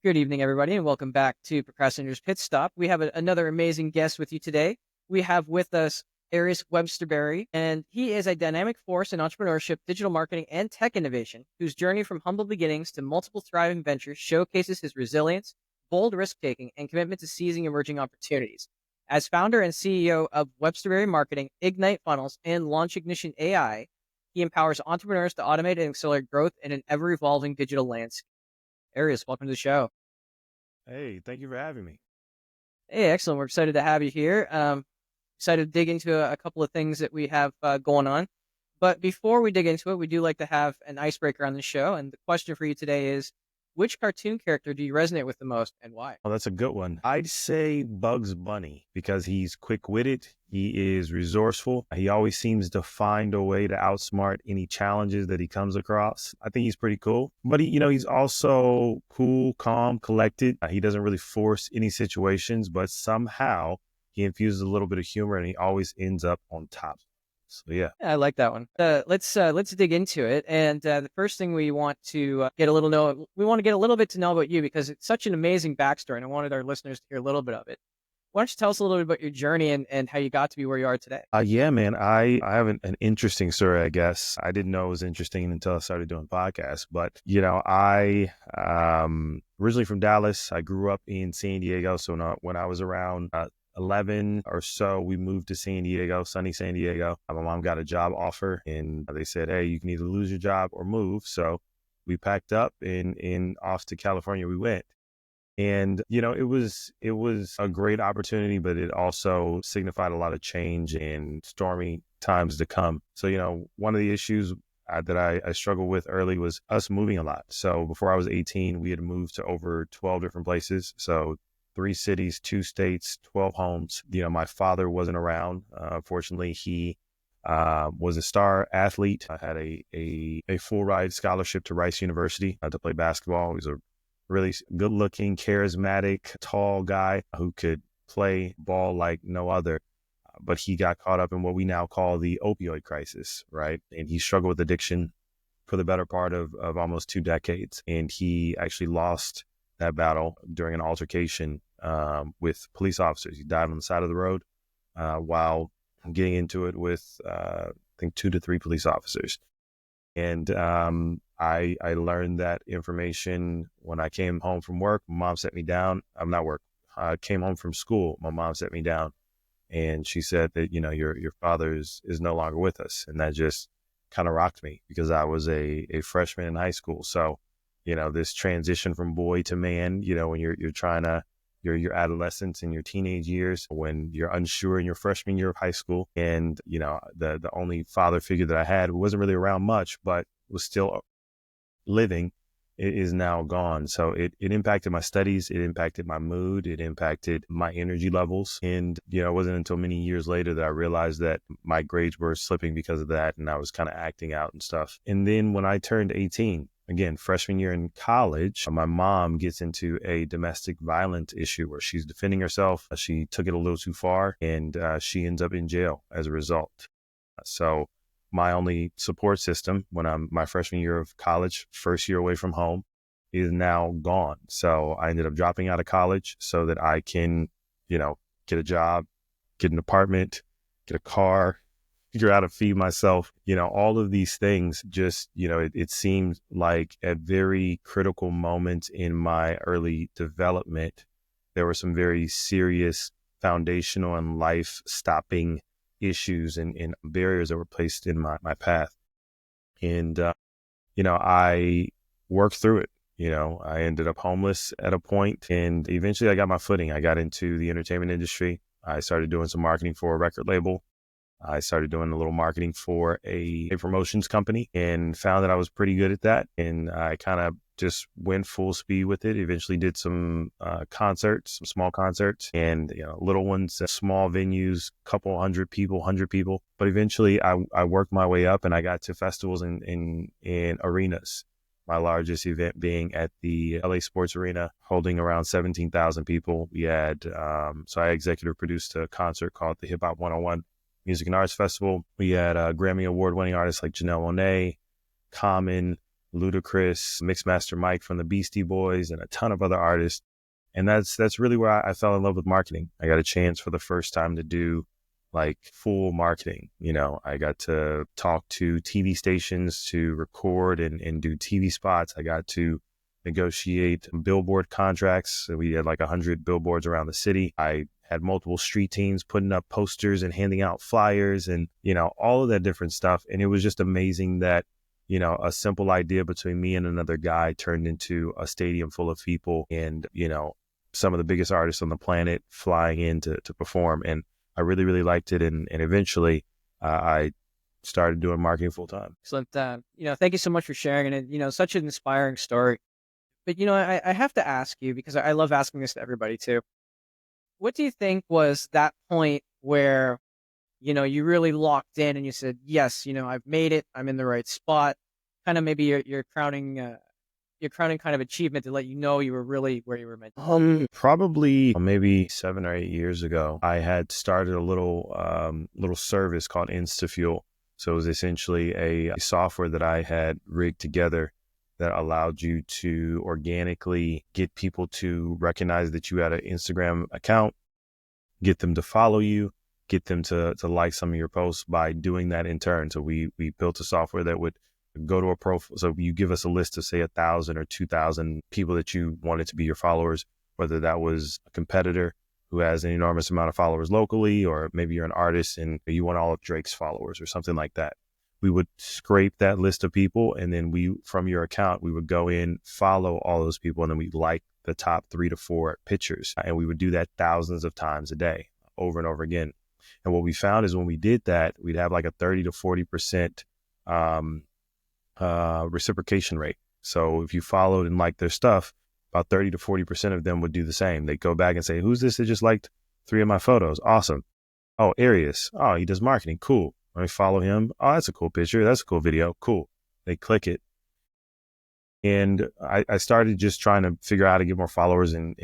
Good evening, everybody, and welcome back to Procrastinator's Pit Stop. We have another amazing guest with you today. We have with us Arias Websterberry, and he is a dynamic force in entrepreneurship, digital marketing, and tech innovation, whose journey from humble beginnings to multiple thriving ventures showcases his resilience, bold risk-taking, and commitment to seizing emerging opportunities. As founder and CEO of Websterberry Marketing, Ignite Funnels, and Launch Ignition AI, he empowers entrepreneurs to automate and accelerate growth in an ever-evolving digital landscape. Arias, welcome to the show. Hey, thank you for having me. Hey, excellent. We're excited to have you here. Excited to dig into a couple of things that we have going on. But before we dig into it, we do like to have an icebreaker on the show. And the question for you today is, which cartoon character do you resonate with the most and why? Oh, that's a good one. I'd say Bugs Bunny because he's quick-witted. He is resourceful. He always seems to find a way to outsmart any challenges that he comes across. I think he's pretty cool. But he's also cool, calm, collected. He doesn't really force any situations, but somehow he infuses a little bit of humor and he always ends up on top. So yeah. Yeah, I like that one. Let's dig into it. And the first thing we want to get a little bit to know about you because it's such an amazing backstory, and I wanted our listeners to hear a little bit of it. Why don't you tell us a little bit about your journey and how you got to be where you are today? Yeah, man, I have an interesting story, I guess. I didn't know it was interesting until I started doing podcasts. But, I originally from Dallas. I grew up in San Diego. So when I was around 11 or so, we moved to San Diego, sunny San Diego. My mom got a job offer and they said, hey, you can either lose your job or move. So we packed up and off to California we went. And, it was a great opportunity, but it also signified a lot of change and stormy times to come. So, one of the issues that I struggled with early was us moving a lot. So before I was 18, we had moved to over 12 different places. So 3 cities, 2 states, 12 homes. My father wasn't around. Fortunately, he was a star athlete. I had a full ride scholarship to Rice University to play basketball. He was a really good looking, charismatic, tall guy who could play ball like no other. But he got caught up in what we now call the opioid crisis, right? And he struggled with addiction for the better part of almost 2 decades. And he actually lost that battle during an altercation with police officers. He died on the side of the road while getting into it with, I think, 2 to 3 police officers. And I learned that information when I came home from work. My mom set me down. I'm not work. I came home from school. My mom set me down and she said that, your father is no longer with us. And that just kind of rocked me because I was a freshman in high school. So, this transition from boy to man, when you're trying to, your adolescence and your teenage years, when you're unsure in your freshman year of high school. And, the only father figure that I had who wasn't really around much, but was still living, it is now gone. So it impacted my studies. It impacted my mood. It impacted my energy levels. And, it wasn't until many years later that I realized that my grades were slipping because of that. And I was kind of acting out and stuff. And then when I turned 18, again, freshman year in college, my mom gets into a domestic violence issue where she's defending herself. She took it a little too far and she ends up in jail as a result. So my only support system when I'm my freshman year of college, first year away from home, is now gone. So I ended up dropping out of college so that I can, get a job, get an apartment, get a car, figure out how to feed myself. All of these things just, it seemed like at very critical moments in my early development, there were some very serious foundational and life stopping issues and barriers that were placed in my path. And, I worked through it. I ended up homeless at a point and eventually I got my footing. I got into the entertainment industry. I started doing some marketing for a record label. I started doing a little marketing for a promotions company and found that I was pretty good at that. And I kind of just went full speed with it. Eventually did some concerts, some small concerts and, little ones, small venues, couple 100 people. But eventually I worked my way up and I got to festivals in arenas. My largest event being at the LA Sports Arena, holding around 17,000 people. We had, so I executive produced a concert called the Hip Hop 101 Music and Arts Festival. We had Grammy Award winning artists like Janelle Monáe, Common, Ludacris, Mixmaster Mike from the Beastie Boys, and a ton of other artists. And that's really where I fell in love with marketing. I got a chance for the first time to do like full marketing. I got to talk to TV stations to record and do TV spots. I got to negotiate billboard contracts. So we had like 100 billboards around the city. I had multiple street teams putting up posters and handing out flyers and, all of that different stuff. And it was just amazing that, a simple idea between me and another guy turned into a stadium full of people and, some of the biggest artists on the planet flying in to perform. And I really, really liked it. And eventually I started doing marketing full time. Excellent. Thank you so much for sharing it. Such an inspiring story. But, I have to ask you, because I love asking this to everybody too. What do you think was that point where, you really locked in and you said, yes, I've made it. I'm in the right spot. Kind of maybe your crowning kind of achievement to let you know you were really where you were meant to be? Probably maybe 7 or 8 years ago, I had started a little service called InstaFuel. So it was essentially a software that I had rigged together that allowed you to organically get people to recognize that you had an Instagram account, get them to follow you, get them to like some of your posts by doing that in turn. So we built a software that would go to a profile. So you give us a list of say 1,000 or 2,000 people that you wanted to be your followers, whether that was a competitor who has an enormous amount of followers locally, or maybe you're an artist and you want all of Drake's followers or something like that. We would scrape that list of people, and then from your account, we would go in, follow all those people, and then we'd like the top 3 to 4 pictures. And we would do that thousands of times a day, over and over again. And what we found is when we did that, we'd have like a 30 to 40% reciprocation rate. So if you followed and liked their stuff, about 30 to 40% of them would do the same. They'd go back and say, who's this that just liked 3 of my photos? Awesome. Oh, Arias. Oh, he does marketing. Cool. Let me follow him. Oh, that's a cool picture. That's a cool video. Cool. They click it. And I started just trying to figure out how to get more followers and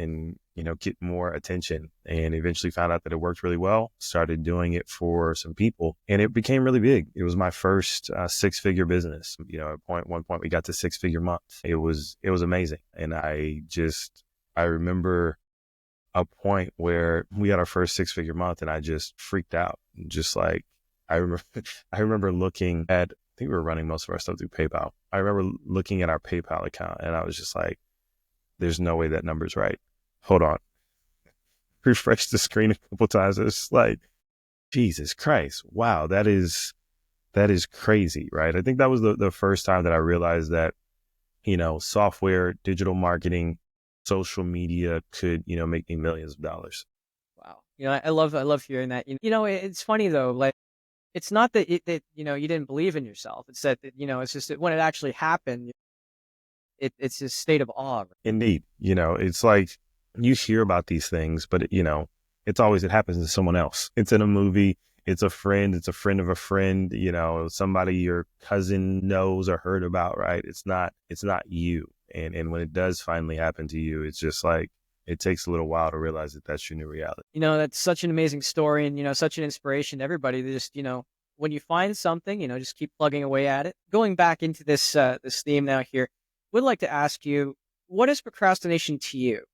get more attention, and eventually found out that it worked really well. Started doing it for some people, and it became really big. It was my first 6-figure business. At one point we got to 6-figure months. It was amazing. And I remember a point where we had our first 6-figure month and I just freaked out. Just like, I remember looking at, I think we were running most of our stuff through PayPal. I remember looking at our PayPal account and I was just like, there's no way that number's right. Hold on. Refresh the screen a couple times. It's like, Jesus Christ. Wow. That is crazy, right? I think that was the first time that I realized that, software, digital marketing, social media could, make me millions of dollars. Wow. I love hearing that. It's funny though, like, it's not that you didn't believe in yourself. It's that, it's just that when it actually happened, it's this state of awe. Indeed. It's like you hear about these things, but it's always, it happens to someone else. It's in a movie. It's a friend of a friend, somebody your cousin knows or heard about, right? It's not you. And when it does finally happen to you, it's just like, it takes a little while to realize that that's your new reality. That's such an amazing story and, such an inspiration to everybody to just, when you find something, just keep plugging away at it. Going back into this theme now here, would like to ask you, what is procrastination to you?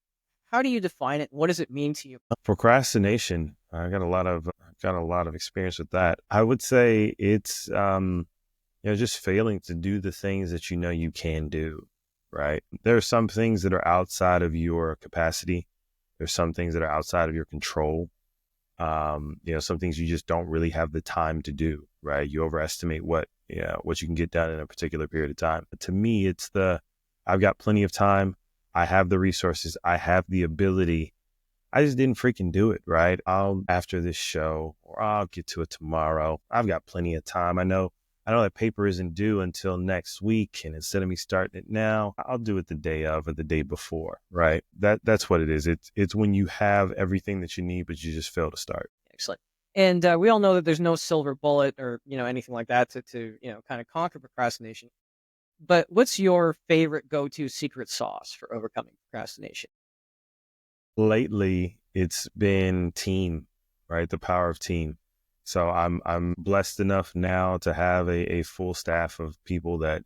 How do you define it? What does it mean to you? Procrastination. I got a lot of experience with that. I would say it's, just failing to do the things that you can do. Right. There are some things that are outside of your capacity. There's some things that are outside of your control. Some things you just don't really have the time to do. Right. You overestimate what you can get done in a particular period of time. But to me, it's I've got plenty of time. I have the resources. I have the ability. I just didn't freaking do it. Right. After this show, or I'll get to it tomorrow. I've got plenty of time. I know that paper isn't due until next week. And instead of me starting it now, I'll do it the day of or the day before, right? That's what it is. It's when you have everything that you need, but you just fail to start. Excellent. And we all know that there's no silver bullet or, anything like that to kind of conquer procrastination. But what's your favorite go-to secret sauce for overcoming procrastination? Lately, it's been team, right? The power of team. So I'm blessed enough now to have a full staff of people that,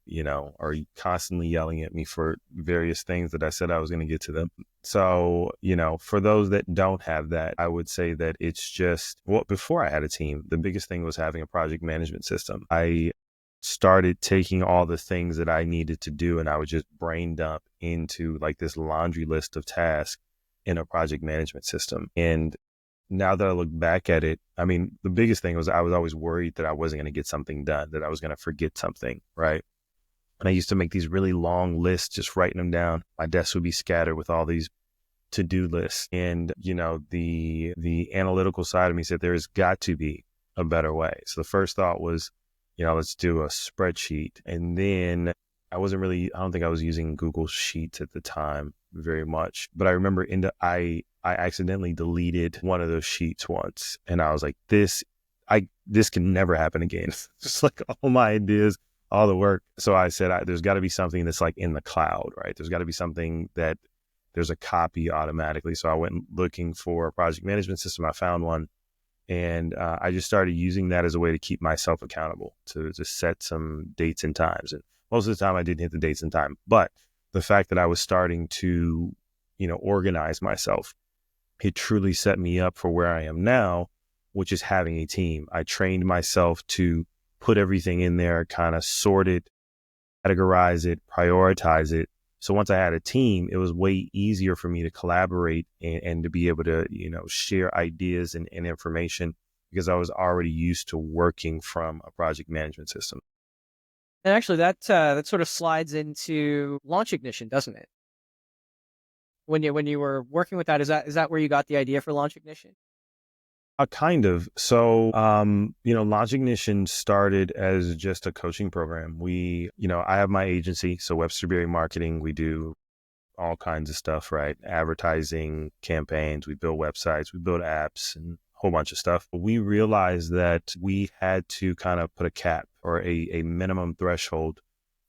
are constantly yelling at me for various things that I said I was going to get to them. So, for those that don't have that, I would say that it's just, well, before I had a team, the biggest thing was having a project management system. I started taking all the things that I needed to do and I would just brain dump into like this laundry list of tasks in a project management system. And now that I look back at it, I mean, the biggest thing was I was always worried that I wasn't going to get something done, that I was going to forget something, right? And I used to make these really long lists, just writing them down. My desk would be scattered with all these to-do lists. And, the analytical side of me said there's got to be a better way. So the first thought was, let's do a spreadsheet. And then I don't think I was using Google Sheets at the time very much, but I remember I accidentally deleted one of those sheets once, and I was like, this can never happen again. Just like all my ideas, all the work. So I said, there's got to be something that's like in the cloud, right? There's got to be something that there's a copy automatically. So I went looking for a project management system. I found one. And I just started using that as a way to keep myself accountable, to set some dates and times. And most of the time I didn't hit the dates and time, but the fact that I was starting to, organize myself, it truly set me up for where I am now, which is having a team. I trained myself to put everything in there, kind of sort it, categorize it, prioritize it. So once I had a team, it was way easier for me to collaborate and to be able to, share ideas and information because I was already used to working from a project management system. And actually, that sort of slides into Launch Ignition, doesn't it? When you were working with that, is that where you got the idea for Launch Ignition? Kind of. So, Launch Ignition started as just a coaching program. I have my agency, so Websterberry Marketing. We do all kinds of stuff, right? Advertising campaigns, we build websites, we build apps and a whole bunch of stuff. But we realized that we had to kind of put a cap or a minimum threshold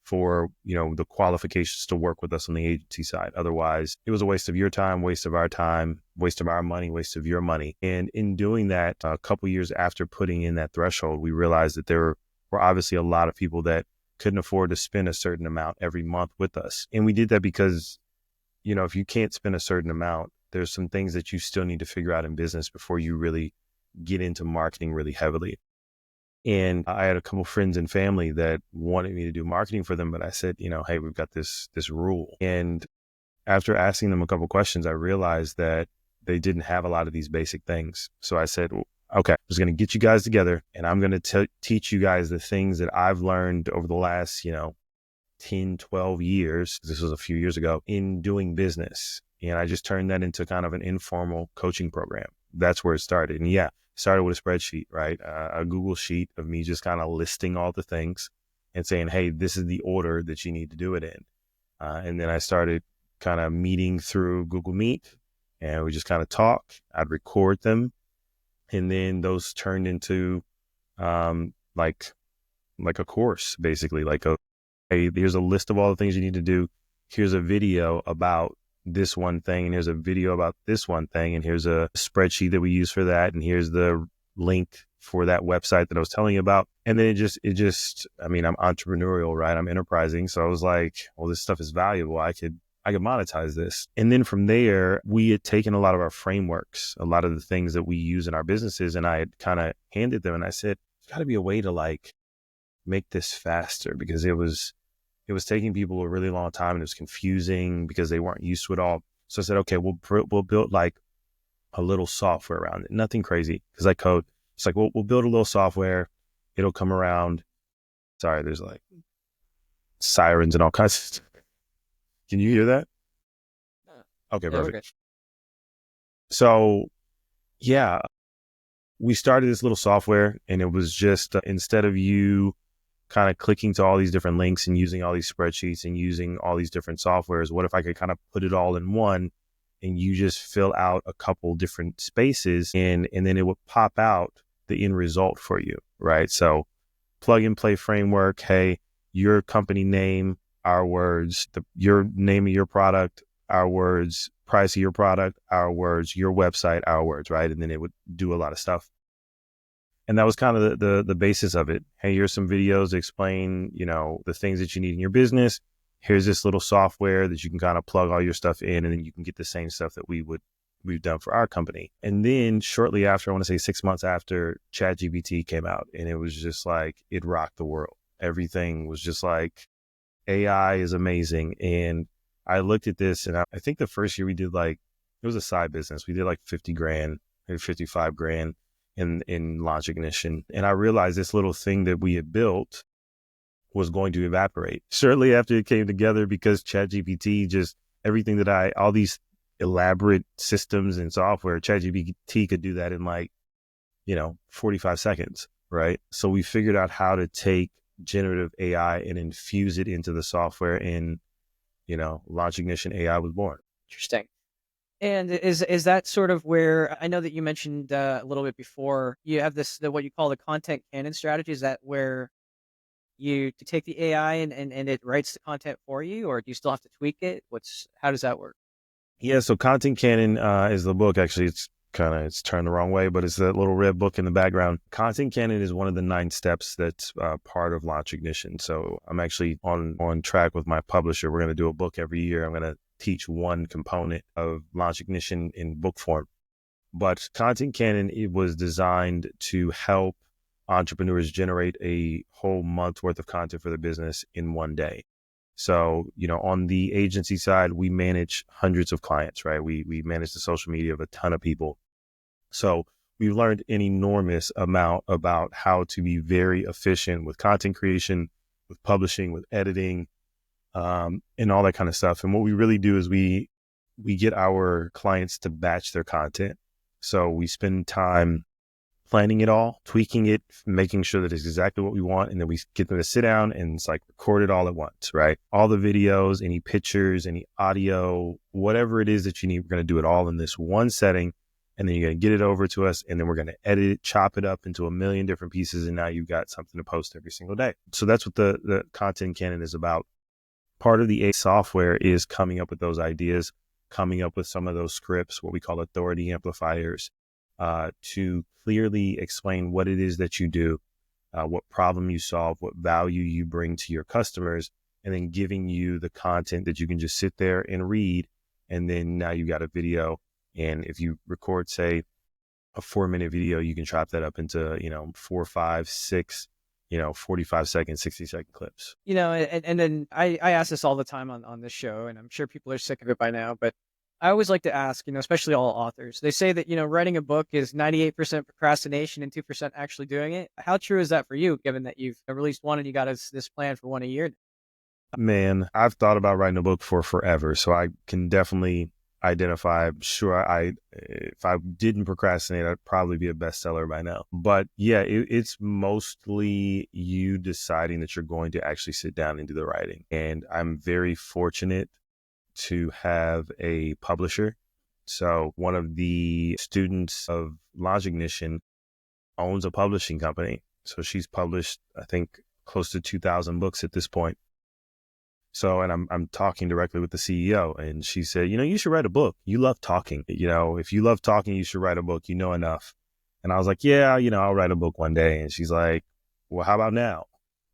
for, the qualifications to work with us on the agency side. Otherwise, it was a waste of your time, waste of our time, waste of our money, waste of your money. And in doing that, a couple years after putting in that threshold, we realized that there were obviously a lot of people that couldn't afford to spend a certain amount every month with us. And we did that because, if you can't spend a certain amount, there's some things that you still need to figure out in business before you really get into marketing really heavily. And I had a couple friends and family that wanted me to do marketing for them, but I said, hey, we've got this rule. And after asking them a couple questions, I realized that they didn't have a lot of these basic things. So I said, well, okay, I'm just going to get you guys together and I'm going to teach you guys the things that I've learned over the last, 10, 12 years. This was a few years ago in doing business. And I just turned that into kind of an informal coaching program. That's where it started. And yeah, started with a spreadsheet, right? A Google sheet of me just kind of listing all the things and saying, hey, this is the order that you need to do it in. And then I started kind of meeting through Google Meet and we just kind of talk. I'd record them. And then those turned into like a course, basically, hey, here's a list of all the things you need to do. Here's a video about this one thing, and here's a video about this one thing, and here's a spreadsheet that we use for that, and here's the link for that website that I was telling you about. And then I'm entrepreneurial, right? I'm enterprising. So I was like, well, this stuff is valuable. I could monetize this. And then from there, we had taken a lot of our frameworks, a lot of the things that we use in our businesses, and I had kind of handed them and I said, there's got to be a way to make this faster because it was taking people a really long time and it was confusing because they weren't used to it all. So I said, okay, we'll build like a little software around it. Nothing crazy because I code. It's like, we'll build a little software. It'll come around. Sorry, there's like sirens and all kinds of stuff. Can you hear that? Okay, Yeah, we're perfect. good. So yeah, we started this little software and it was just instead of you kind of clicking to all these different links and using all these spreadsheets and using all these different softwares, what if I could kind of put it all in one and you just fill out a couple different spaces and then it would pop out the end result for you, right? So plug and play framework, hey, your company name, our words, your name of your product, our words, price of your product, our words, your website, our words, right? And then it would do a lot of stuff. And that was kind of the basis of it. Hey, here's some videos that explain, the things that you need in your business. Here's this little software that you can kind of plug all your stuff in, and then you can get the same stuff that we've done for our company. And then shortly after, I want to say 6 months after, ChatGPT came out, and it was just like, it rocked the world. Everything was just like, AI is amazing. And I looked at this, and I think the first year we did it was a side business. We did like 50 grand, maybe 55 grand in Launch Ignition. And I realized this little thing that we had built was going to evaporate shortly after it came together, because ChatGPT just everything that all these elaborate systems and software, ChatGPT could do that in 45 seconds, right? So we figured out how to take generative AI and infuse it into the software, and, Launch Ignition AI was born. Interesting. And is that sort of where I know that you mentioned a little bit before you have what you call the content canon strategy? Is that where you to take the AI and it writes the content for you, or do you still have to tweak it? How does that work? Yeah, so Content Canon is the book. Actually, it's turned the wrong way, but it's that little red book in the background. Content Canon is one of the 9 steps that's part of Launch Ignition. So I'm actually on track with my publisher. We're going to do a book every year. I'm going to teach one component of Launch Ignition in book form. But Content Canon, it was designed to help entrepreneurs generate a whole month worth of content for their business in one day. So, on the agency side, we manage hundreds of clients, right? We manage the social media of a ton of people. So we've learned an enormous amount about how to be very efficient with content creation, with publishing, with editing, and all that kind of stuff. And what we really do is we get our clients to batch their content. So we spend time planning it all, tweaking it, making sure that it's exactly what we want. And then we get them to sit down and it's like record it all at once, right? All the videos, any pictures, any audio, whatever it is that you need, we're going to do it all in this one setting. And then you're going to get it over to us, and then we're going to edit it, chop it up into a million different pieces. And now you've got something to post every single day. So that's what the Content Canon is about. Part of the A software is coming up with those ideas, coming up with some of those scripts, what we call authority amplifiers, to clearly explain what it is that you do, what problem you solve, what value you bring to your customers, and then giving you the content that you can just sit there and read. And then now you got a video. And if you record, say, a 4-minute video, you can chop that up into, 4, 5, 6, 45-second, 60-second clips. And then I ask this all the time on this show, and I'm sure people are sick of it by now, but I always like to ask, especially all authors, they say that, writing a book is 98% procrastination and 2% actually doing it. How true is that for you, given that you've released one and you got this plan for one a year? Man, I've thought about writing a book for forever, so I can definitely identify. I'm sure if I didn't procrastinate, I'd probably be a bestseller by now. But yeah, it's mostly you deciding that you're going to actually sit down and do the writing. And I'm very fortunate to have a publisher. So one of the students of Launch Ignition owns a publishing company. So she's published, I think, close to 2,000 books at this point. So, and I'm talking directly with the CEO, and she said, you should write a book. You love talking. If you love talking, you should write a book. You know enough. And I was like, yeah, I'll write a book one day. And she's like, well, how about now?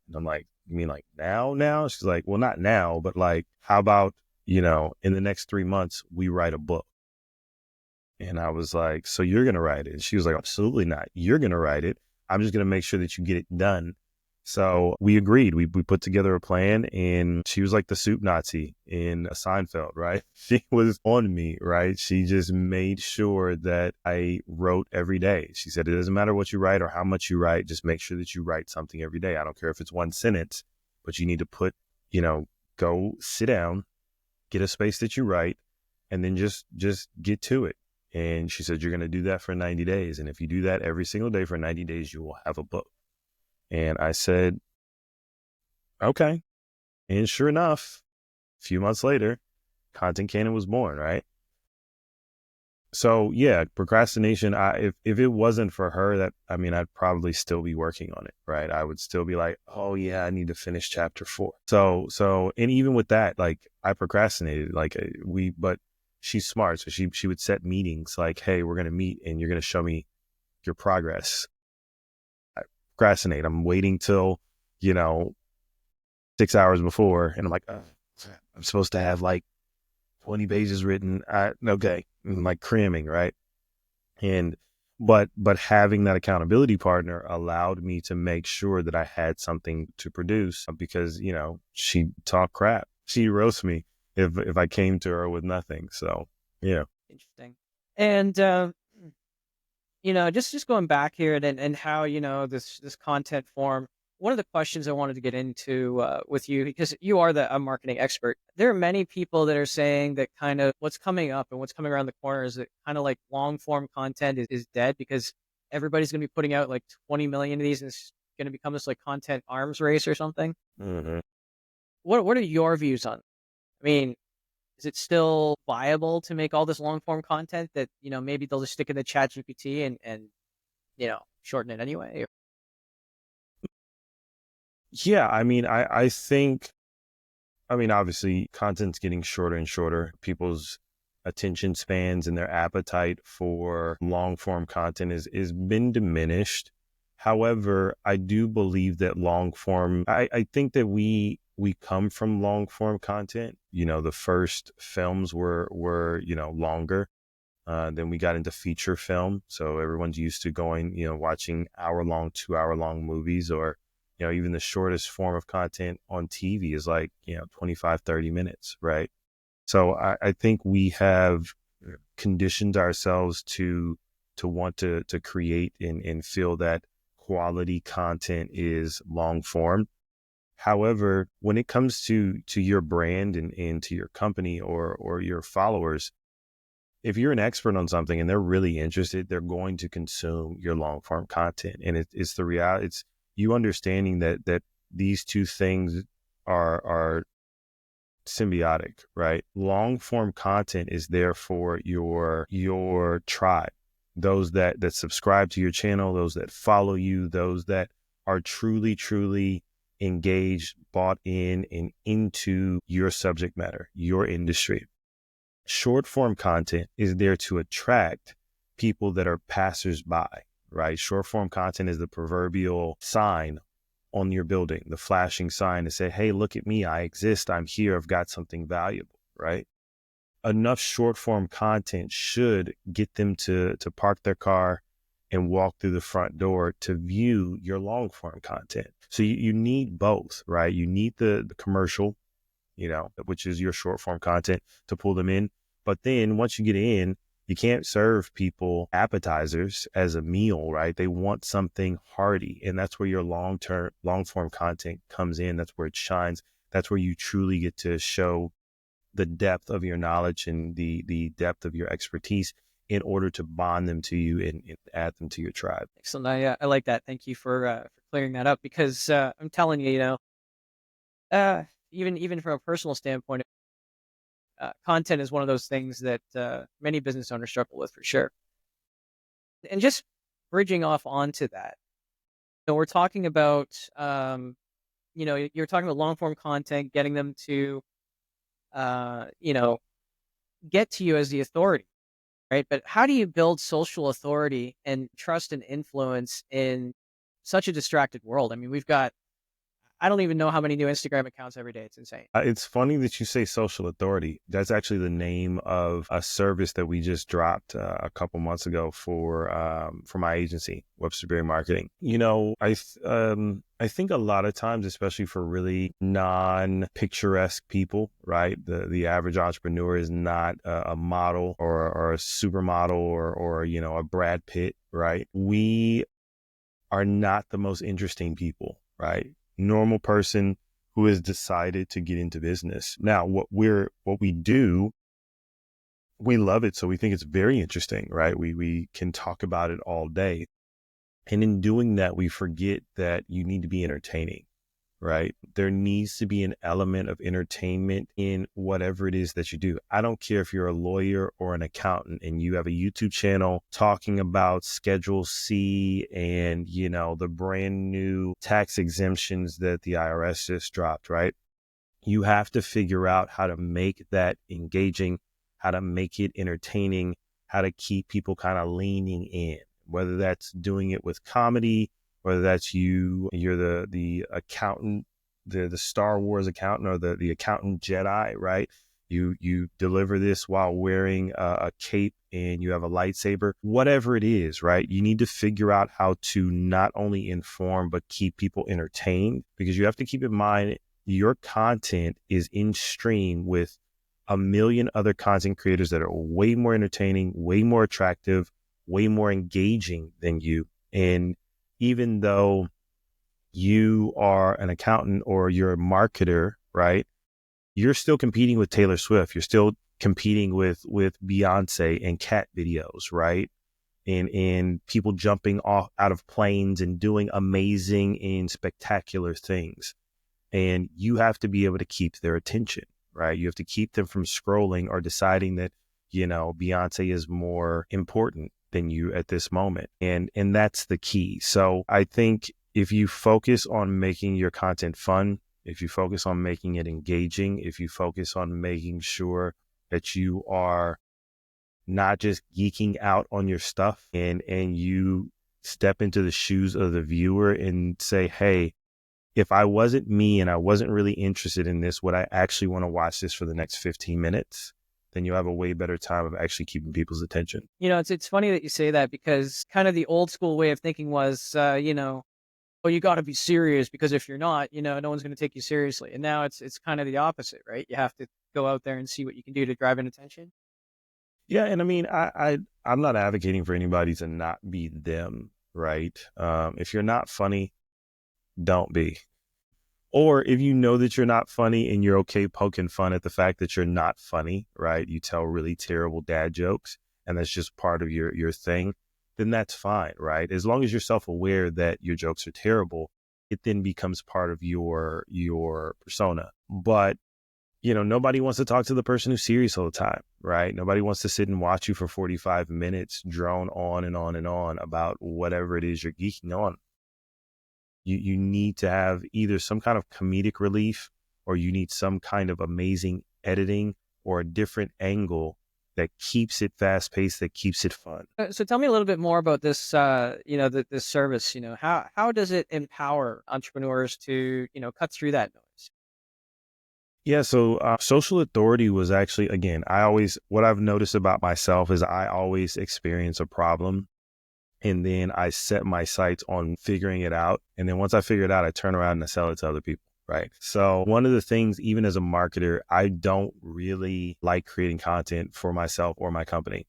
And I'm like, you mean like now? She's like, well, not now, but like, how about, in the next 3 months, we write a book. And I was like, so you're going to write it? And she was like, absolutely not. You're going to write it. I'm just going to make sure that you get it done. So we agreed. We put together a plan, and she was like the soup Nazi in Seinfeld, right? She was on me, right? She just made sure that I wrote every day. She said, it doesn't matter what you write or how much you write. Just make sure that you write something every day. I don't care if it's one sentence, but you need to go sit down, get a space that you write, and then just get to it. And she said, you're going to do that for 90 days. And if you do that every single day for 90 days, you will have a book. And I said, okay. And sure enough, a few months later, Content Canon was born, right? So yeah, procrastination, if it wasn't for her, I'd probably still be working on it, right? I would still be like, oh yeah, I need to finish chapter 4. So, and even with that, like I procrastinated, but she's smart. So she would set meetings like, hey, we're going to meet and you're going to show me your progress. procrastinate. I'm waiting till, you know, 6 hours before, and I'm like, oh, I'm supposed to have like 20 pages written. Okay. I'm like cramming, right? And but having that accountability partner allowed me to make sure that I had something to produce, because, you know, she talked crap. She roast me if I came to her with nothing. So yeah. Interesting. And just going back here and how, this content form. One of the questions I wanted to get into with you, because you are a marketing expert. There are many people that are saying that kind of what's coming up and what's coming around the corner is that kind of like long form content is dead, because everybody's going to be putting out like 20 million of these, and it's going to become this like content arms race or something. Hmm. What are your views on? I mean, is it still viable to make all this long form content that, maybe they'll just stick in the chat GPT and shorten it anyway? Yeah. I mean, I think, I mean, obviously content's getting shorter and shorter. People's attention spans and their appetite for long form content is been diminished. However, I do believe that long form, I think that we come from long form content. You know, the first films were, you know, longer. Then we got into feature film. So everyone's used to going, you know, watching hour-long, 2-hour-long movies, or, you know, even the shortest form of content on TV is like, you know, 25, 30 minutes, right? So I think we have conditioned ourselves to want to create and feel that quality content is long form. However, when it comes to your brand and to your company or your followers, if you're an expert on something and they're really interested, they're going to consume your long form content. And it's the reality. It's you understanding that these two things are symbiotic, right? Long form content is there for your tribe, those that subscribe to your channel, those that follow you, those that are truly engaged, bought in and into your subject matter, your industry. Short form content is there to attract people that are passersby, right? Short form content is the proverbial sign on your building, the flashing sign to say, hey, look at me. I exist. I'm here. I've got something valuable, right? Enough short form content should get them to park their car and walk through the front door to view your long form content. So you need both, right? You need the commercial, you know, which is your short form content to pull them in. But then once you get in, you can't serve people appetizers as a meal, right? They want something hearty. And that's where your long form content comes in. That's where it shines. That's where you truly get to show the depth of your knowledge and the depth of your expertise in order to bond them to you and add them to your tribe. Excellent. I like that. Thank you for clearing that up, because I'm telling you, even from a personal standpoint, content is one of those things that many business owners struggle with for sure. And just bridging off onto that, we're talking about, you're talking about long form content, getting them to, uh, you know, get to you as the authority, right? But how do you build social authority and trust and influence in such a distracted world? I mean, I don't even know how many new Instagram accounts every day. It's insane. It's funny that you say social authority. That's actually the name of a service that we just dropped a couple months ago for my agency, Websterberry Marketing. You know, I think a lot of times, especially for really non-picturesque people, right? The average entrepreneur is not a model or a supermodel or you know, a Brad Pitt, right? We are not the most interesting people, right? Normal person who has decided to get into business. Now, what we do, we love it. So we think it's very interesting, right? We can talk about it all day. And in doing that, we forget that you need to be entertaining, right? There needs to be an element of entertainment in whatever it is that you do. I don't care if you're a lawyer or an accountant and you have a YouTube channel talking about Schedule C and, you know, the brand new tax exemptions that the IRS just dropped, right? You have to figure out how to make that engaging, how to make it entertaining, how to keep people kind of leaning in, whether that's doing it with comedy, whether that's you're the accountant, the Star Wars accountant, or the accountant Jedi, right? You deliver this while wearing a cape and you have a lightsaber, whatever it is, right? You need to figure out how to not only inform, but keep people entertained, because you have to keep in mind your content is in stream with a million other content creators that are way more entertaining, way more attractive, way more engaging than you. And even though you are an accountant or you're a marketer, right? You're still competing with Taylor Swift. You're still competing with Beyonce and cat videos, right? And people jumping off out of planes and doing amazing and spectacular things. And you have to be able to keep their attention, right? You have to keep them from scrolling or deciding that, Beyonce is more important than you at this moment. And that's the key. So I think if you focus on making your content fun, if you focus on making it engaging, if you focus on making sure that you are not just geeking out on your stuff, and you step into the shoes of the viewer and say, hey, if I wasn't me and I wasn't really interested in this, would I actually want to watch this for the next 15 minutes? Then you'll have a way better time of actually keeping people's attention. It's funny that you say that, because kind of the old school way of thinking was, well, you got to be serious, because if you're not, no one's going to take you seriously. And now it's kind of the opposite, right? You have to go out there and see what you can do to drive in attention. Yeah. And I mean, I'm not advocating for anybody to not be them, right? If you're not funny, don't be. Or if you know that you're not funny and you're okay poking fun at the fact that you're not funny, right? You tell really terrible dad jokes and that's just part of your thing, then that's fine, right? As long as you're self-aware that your jokes are terrible, it then becomes part of your persona. But, nobody wants to talk to the person who's serious all the time, right? Nobody wants to sit and watch you for 45 minutes, drone on and on and on about whatever it is you're geeking on. You need to have either some kind of comedic relief, or you need some kind of amazing editing or a different angle that keeps it fast paced, that keeps it fun. So tell me a little bit more about this, this service. How does it empower entrepreneurs to, cut through that noise? Yeah. So social authority was actually, again, what I've noticed about myself is I always experience a problem, and then I set my sights on figuring it out. And then once I figure it out, I turn around and I sell it to other people. Right. So one of the things, even as a marketer, I don't really like creating content for myself or my company,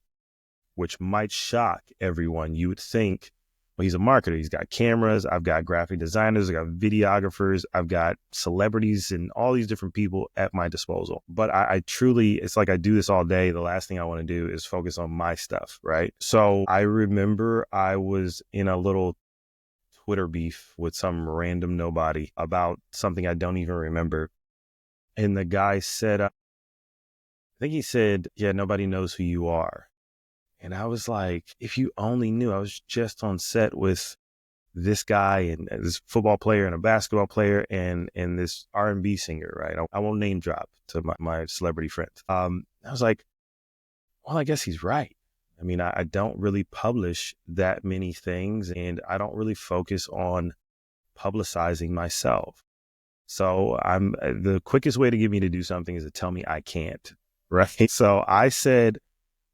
which might shock everyone. You would think, well, he's a marketer. He's got cameras. I've got graphic designers. I've got videographers. I've got celebrities and all these different people at my disposal. But I truly, it's like I do this all day. The last thing I want to do is focus on my stuff, right? So I remember I was in a little Twitter beef with some random nobody about something I don't even remember. And the guy said, I think he said, yeah, nobody knows who you are. And I was like, if you only knew, I was just on set with this guy and this football player and a basketball player and this R&B singer, right? I won't name drop to my celebrity friends. I was like, well, I guess he's right. I mean, I don't really publish that many things, and I don't really focus on publicizing myself. So the quickest way to get me to do something is to tell me I can't, right? So I said,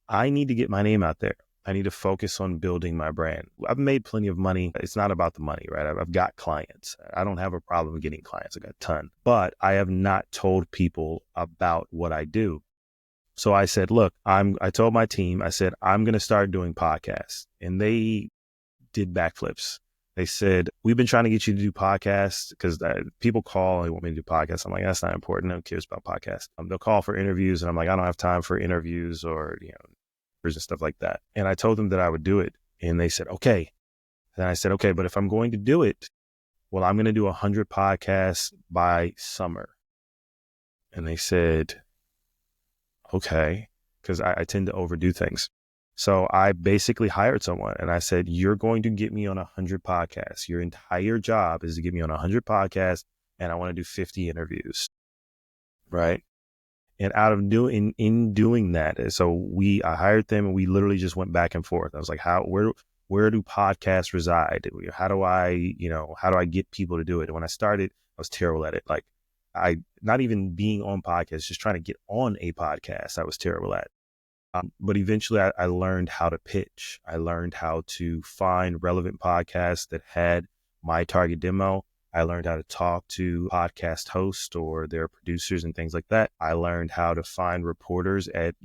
I need to get my name out there. I need to focus on building my brand. I've made plenty of money. It's not about the money, right? I've got clients. I don't have a problem getting clients. I got a ton, but I have not told people about what I do. So I said, look, I told my team, I said, I'm going to start doing podcasts, and they did backflips. They said, we've been trying to get you to do podcasts because people call and they want me to do podcasts. I'm like, that's not important. No one cares about podcasts. They'll call for interviews, and I'm like, I don't have time for interviews or, and stuff like that. And I told them that I would do it. And they said, okay. And I said, okay, but if I'm going to do it, well, I'm going to do 100 podcasts by summer. And they said, okay, because I tend to overdo things. So I basically hired someone and I said, you're going to get me on 100 podcasts. Your entire job is to get me on 100 podcasts, and I want to do 50 interviews. Right. And in doing that, so I hired them and we literally just went back and forth. I was like, where where do podcasts reside? How do I get people to do it? And when I started, I was terrible at it. Like not even being on podcasts, just trying to get on a podcast, I was terrible at. But eventually I learned how to pitch. I learned how to find relevant podcasts that had my target demo. I learned how to talk to podcast hosts or their producers and things like that. I learned how to find reporters at,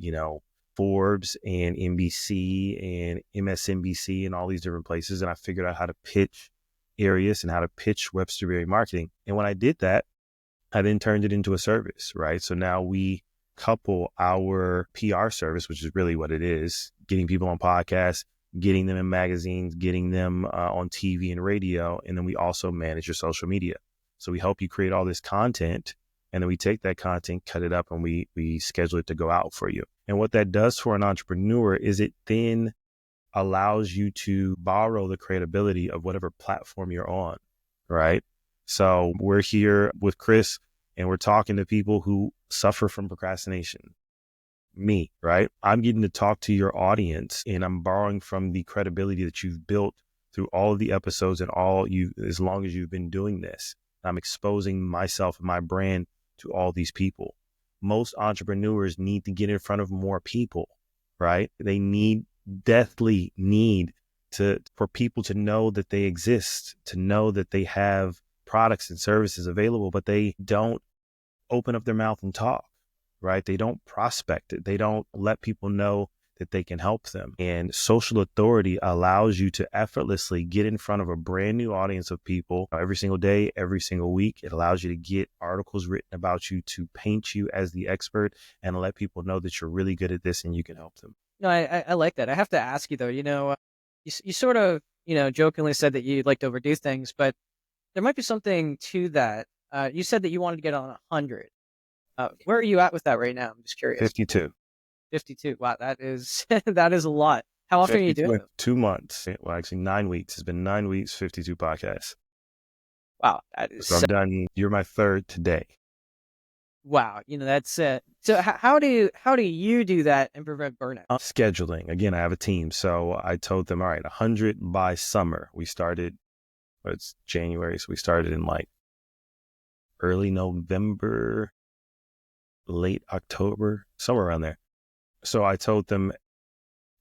Forbes and NBC and MSNBC and all these different places. And I figured out how to pitch Arias and how to pitch Websterberry marketing. And when I did that, I then turned it into a service, right? So now we couple our PR service, which is really what it is, getting people on podcasts, getting them in magazines, getting them on TV and radio. And then we also manage your social media. So we help you create all this content, and then we take that content, cut it up, and we schedule it to go out for you. And what that does for an entrepreneur is it then allows you to borrow the credibility of whatever platform you're on, right? So we're here with Chris, and we're talking to people who suffer from procrastination. Me, right? I'm getting to talk to your audience, and I'm borrowing from the credibility that you've built through all of the episodes and as long as you've been doing this. I'm exposing myself and my brand to all these people. Most entrepreneurs need to get in front of more people, right? They deathly need for people to know that they exist, to know that they have products and services available, but they don't open up their mouth and talk, right? They don't prospect it. They don't let people know that they can help them. And social authority allows you to effortlessly get in front of a brand new audience of people every single day, every single week. It allows you to get articles written about you, to paint you as the expert, and let people know that you're really good at this and you can help them. No, I like that. I have to ask you though, you sort of, jokingly said that you'd like to overdo things, but there might be something to that. You said that you wanted to get on 100. Where are you at with that right now? I'm just curious. 52. 52. Wow, that is that is a lot. How often are you doing it? 2 months. Well, actually 9 weeks. It's been 9 weeks, 52 podcasts. Wow, that is. So I'm done. You're my third today. Wow, that's it. So how do you do that and prevent burnout? Scheduling. Again, I have a team, so I told them, all right, 100 by summer. We started. It's January, so we started in like early November, late October, somewhere around there. So I told them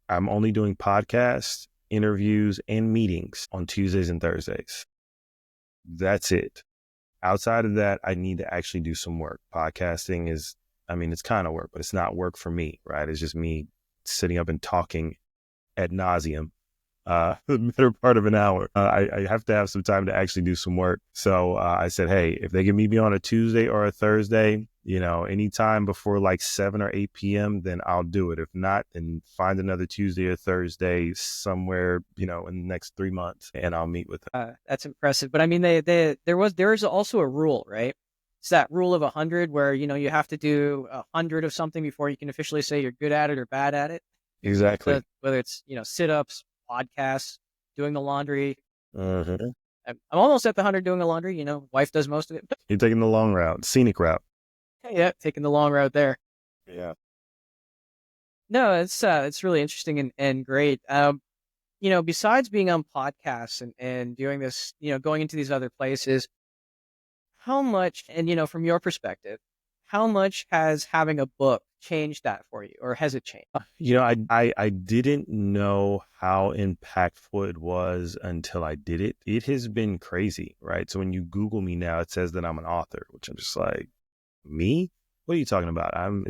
I'm only doing podcasts, interviews, and meetings on Tuesdays and Thursdays. That's it. Outside of that, I need to actually do some work. Podcasting it's kind of work, but it's not work for me, right? It's just me sitting up and talking ad nauseum the better part of an hour. I have to have some time to actually do some work. So I said, hey, if they can meet me on a Tuesday or a Thursday, anytime before like 7 or 8 p.m., then I'll do it. If not, then find another Tuesday or Thursday somewhere, in the next 3 months, and I'll meet with them. That's impressive. But I mean, there is also a rule, right? It's that rule of 100 where, you have to do 100 of something before you can officially say you're good at it or bad at it. Exactly. So whether it's, sit-ups, podcasts, doing the laundry. Mm-hmm. I'm almost at the 100 doing the laundry. Wife does most of it. You're taking the long route, scenic route. Yeah, taking the long route there. Yeah. No, it's really interesting and great. Besides being on podcasts and doing this, going into these other places, how much, and from your perspective, how much has having a book changed that for you, or has it changed? I didn't know how impactful it was until I did it. It has been crazy, right? So when you Google me now, it says that I'm an author, which I'm just like, me? What are you talking about? I'm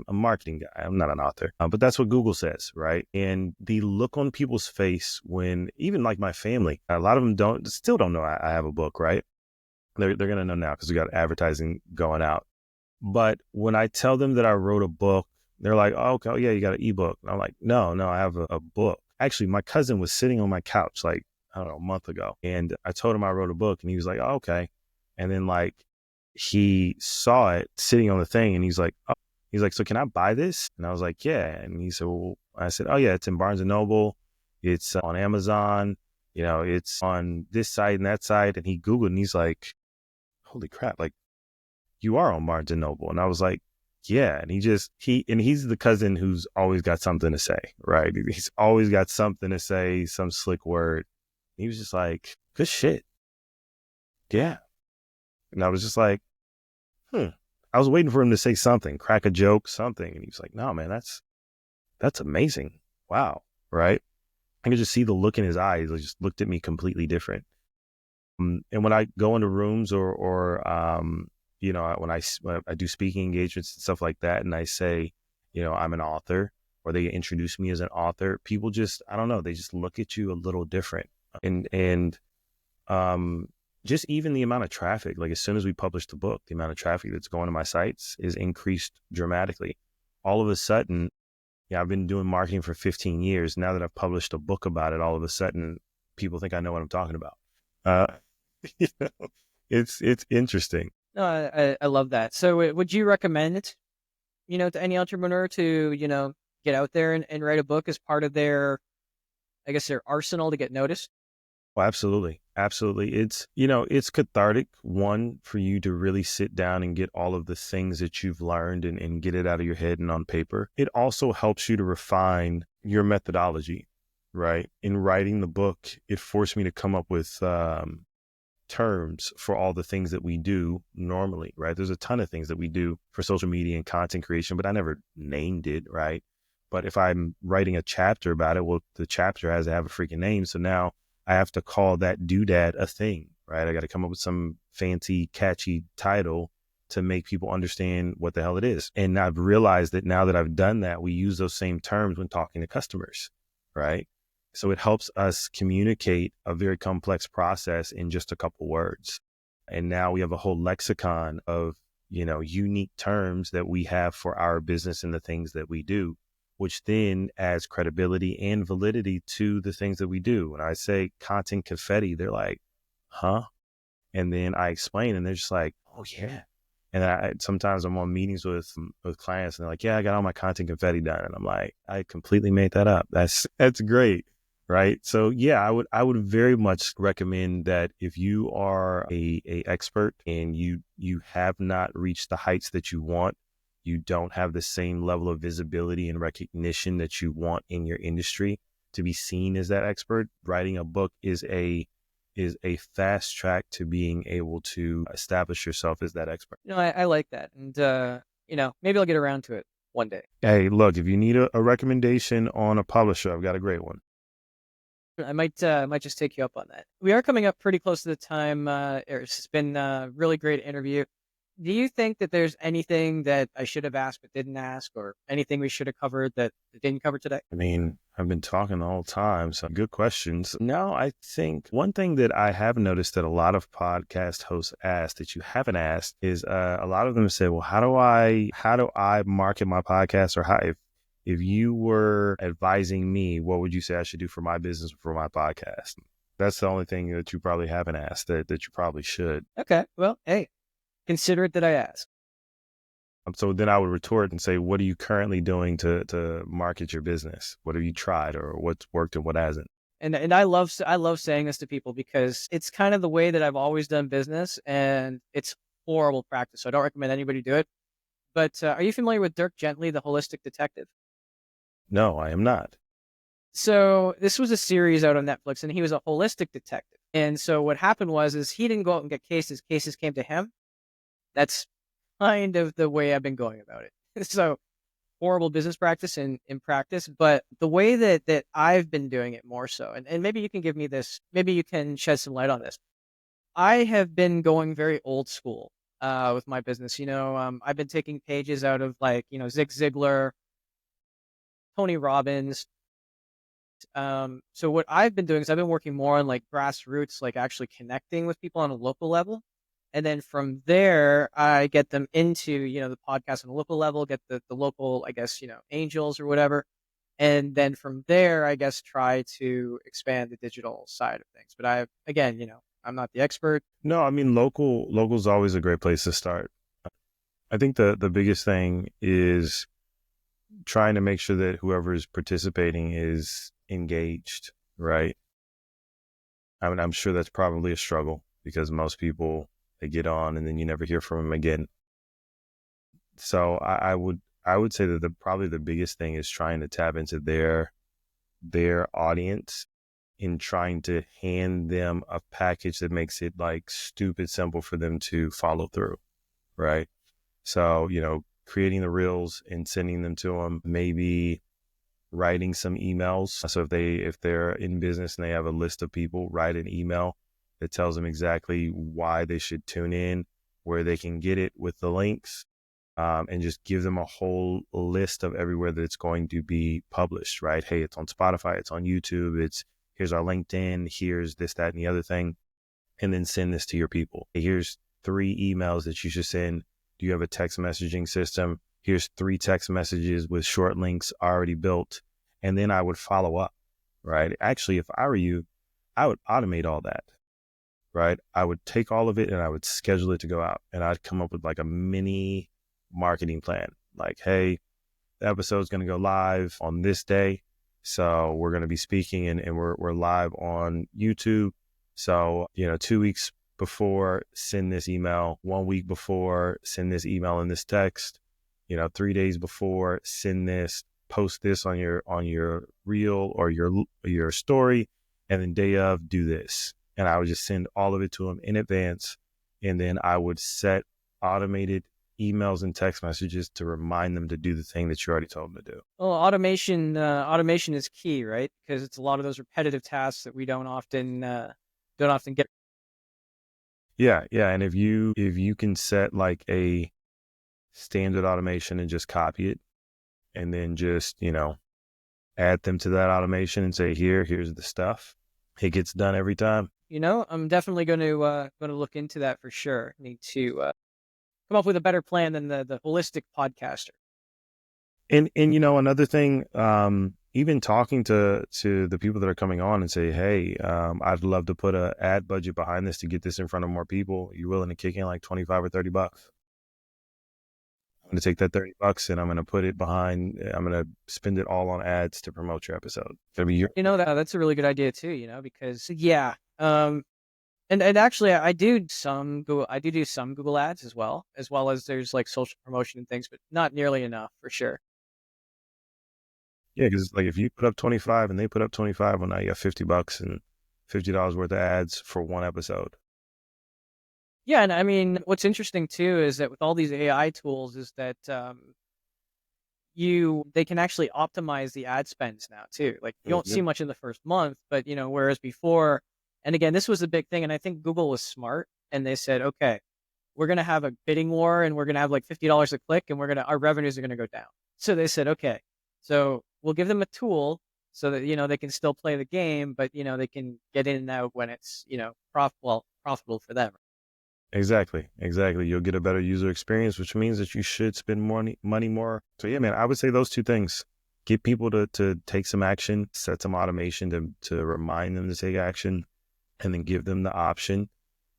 a marketing guy. I'm not an author, but that's what Google says, right? And the look on people's face when, even like my family, a lot of them still don't know I have a book, right? They're going to know now because we got advertising going out. But when I tell them that I wrote a book, they're like, oh, okay, yeah, you got an ebook. And I'm like, no, I have a book. Actually, my cousin was sitting on my couch like, I don't know, a month ago. And I told him I wrote a book, and he was like, oh, okay. And then like, he saw it sitting on the thing, and he's like, so can I buy this? And I was like, yeah. And he said, well, I said, oh yeah, it's in Barnes and Noble. It's on Amazon. It's on this site and that site. And he Googled, and he's like, holy crap, like, you are on Barnes and Noble. And I was like, yeah. And he's the cousin who's always got something to say, right? He's always got something to say, some slick word. He was just like, good shit. Yeah. And I was just like, I was waiting for him to say something, crack a joke, something. And he was like, no, man, that's amazing. Wow. Right. I could just see the look in his eyes. He just looked at me completely different. And when I go into rooms when I do speaking engagements and stuff like that, and I say, I'm an author, or they introduce me as an author, people just, I don't know, they just look at you a little different. And just even the amount of traffic, like as soon as we publish the book, the amount of traffic that's going to my sites is increased dramatically. All of a sudden, I've been doing marketing for 15 years. Now that I've published a book about it, all of a sudden people think I know what I'm talking about. Uh, you know, it's interesting. No, I love that. So would you recommend it, to any entrepreneur to, get out there and write a book as part of their, I guess, their arsenal to get noticed? Oh, absolutely. Absolutely. It's cathartic, one, for you to really sit down and get all of the things that you've learned and get it out of your head and on paper. It also helps you to refine your methodology, right? In writing the book, it forced me to come up with terms for all the things that we do normally, right? There's a ton of things that we do for social media and content creation, but I never named it, right? But if I'm writing a chapter about it, well, the chapter has to have a freaking name. So now I have to call that doodad a thing, right? I got to come up with some fancy, catchy title to make people understand what the hell it is. And I've realized that now that I've done that, we use those same terms when talking to customers, right? So it helps us communicate a very complex process in just a couple words. And now we have a whole lexicon of, unique terms that we have for our business and the things that we do, which then adds credibility and validity to the things that we do. When I say content confetti, they're like, huh? And then I explain and they're just like, oh yeah. And sometimes I'm on meetings with clients and they're like, yeah, I got all my content confetti done. And I'm like, I completely made that up. That's great. Right. So yeah, I would very much recommend that if you are a expert and you have not reached the heights that you want, you don't have the same level of visibility and recognition that you want in your industry to be seen as that expert, writing a book is a fast track to being able to establish yourself as that expert. I like that. And, maybe I'll get around to it one day. Hey, look, if you need a recommendation on a publisher, I've got a great one. I might just take you up on that. We are coming up pretty close to the time. It's been a really great interview. Do you think that there's anything that I should have asked but didn't ask, or anything we should have covered that didn't cover today? I mean, I've been talking the whole time, so good questions. No, I think one thing that I have noticed that a lot of podcast hosts ask that you haven't asked is a lot of them say, well, how do I market my podcast, or if you were advising me, what would you say I should do for my business, for my podcast? That's the only thing that you probably haven't asked that you probably should. Okay. Well, hey, consider it that I asked. So then I would retort and say, what are you currently doing to market your business? What have you tried, or what's worked and what hasn't? And I love saying this to people because it's kind of the way that I've always done business, and it's horrible practice. So I don't recommend anybody do it. But are you familiar with Dirk Gently, the holistic detective? No, I am not. So this was a series out on Netflix, and he was a holistic detective. And so what happened is he didn't go out and get cases. Cases came to him. That's kind of the way I've been going about it. So horrible business practice in practice, but the way that I've been doing it more so, and maybe you can give me this, maybe you can shed some light on this. I have been going very old school with my business. I've been taking pages out of Zig Ziglar, Tony Robbins. So what I've been doing is I've been working more on like grassroots, like actually connecting with people on a local level. And then from there, I get them into, the podcast on a local level, get the local, I guess, angels or whatever. And then from there, I guess, try to expand the digital side of things. But again, I'm not the expert. No, I mean, local's always a great place to start. I think the biggest thing is trying to make sure that whoever is participating is engaged, right? I mean, I'm sure that's probably a struggle because most people, they get on and then you never hear from them again. So I would say that probably the biggest thing is trying to tap into their audience in trying to hand them a package that makes it like stupid simple for them to follow through, right? So, creating the reels and sending them to them, maybe writing some emails. So if they're in business and they have a list of people, write an email that tells them exactly why they should tune in, where they can get it with the links, and just give them a whole list of everywhere that it's going to be published, right? Hey, it's on Spotify, it's on YouTube, here's our LinkedIn, here's this, that, and the other thing. And then send this to your people. Hey, here's 3 emails that you should send. Do you have a text messaging system? Here's 3 text messages with short links already built. And then I would follow up, right? Actually, if I were you, I would automate all that, right? I would take all of it and I would schedule it to go out, and I'd come up with like a mini marketing plan. Like, hey, the episode's going to go live on this day. So we're going to be speaking and we're live on YouTube. So, 2 weeks before, send this email. 1 week before, send this email and this text. 3 days before, send this, post this on your reel or your story, and then day of, do this. And I would just send all of it to them in advance. And then I would set automated emails and text messages to remind them to do the thing that you already told them to do. Well, automation is key, right? Because it's a lot of those repetitive tasks that we don't often get. Yeah. And if you can set like a standard automation and just copy it, and then just, add them to that automation and say, here's the stuff. It gets done every time. I'm definitely going to look into that for sure. Need to come up with a better plan than the holistic podcaster. And another thing, even talking to the people that are coming on and say, hey, I'd love to put a ad budget behind this to get this in front of more people. You willing to kick in like 25 or $30? I'm going to take that $30 and I'm going to put it behind. I'm going to spend it all on ads to promote your episode. It's going to be your. That's a really good idea too. Because yeah, and actually I do some Google ads as well as there's like social promotion and things, but not nearly enough for sure. Yeah, because like if you put up 25 and they put up 25, well, now you got $50 and $50 worth of ads for one episode. Yeah, and I mean, what's interesting too is that with all these AI tools is that they can actually optimize the ad spends now too. Like you don't Mm-hmm. see much in the first month, but whereas before, and again, this was a big thing, and I think Google was smart and they said, okay, we're gonna have a bidding war and we're gonna have like $50 a click and our revenues are gonna go down. So they said, okay, so we'll give them a tool so that they can still play the game, but they can get in and out when it's profitable for them. Exactly. You'll get a better user experience, which means that you should spend more money more. So yeah, man, I would say those 2 things. Get people to take some action, set some automation to remind them to take action, and then give them the option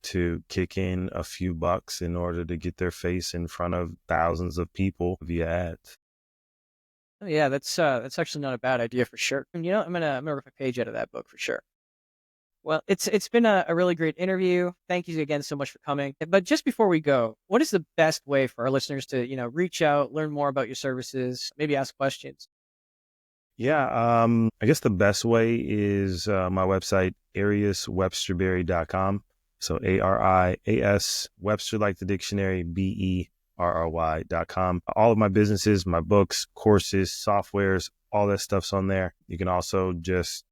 to kick in a few bucks in order to get their face in front of thousands of people via ads. Oh, yeah, that's actually not a bad idea for sure. And I'm gonna rip a page out of that book for sure. Well, it's been a really great interview. Thank you again so much for coming. But just before we go, what is the best way for our listeners to reach out, learn more about your services, maybe ask questions? Yeah, I guess the best way is my website, ariaswebsterberry.com. So ARIAS, Webster like the dictionary, BERRY.com. All of my businesses, my books, courses, softwares, all that stuff's on there. You can also just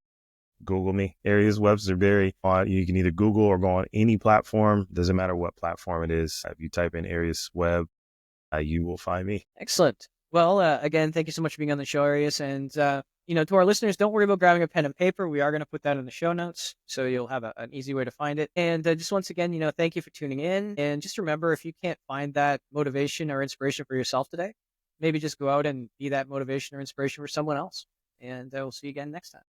Google me, Arias Websterberry. You can either Google or go on any platform. Doesn't matter what platform it is. If you type in Arias Web, you will find me. Excellent. Well, again, thank you so much for being on the show, Arias. And, to our listeners, don't worry about grabbing a pen and paper. We are going to put that in the show notes, so you'll have an easy way to find it. And just once again, thank you for tuning in. And just remember, if you can't find that motivation or inspiration for yourself today, maybe just go out and be that motivation or inspiration for someone else. And we'll see you again next time.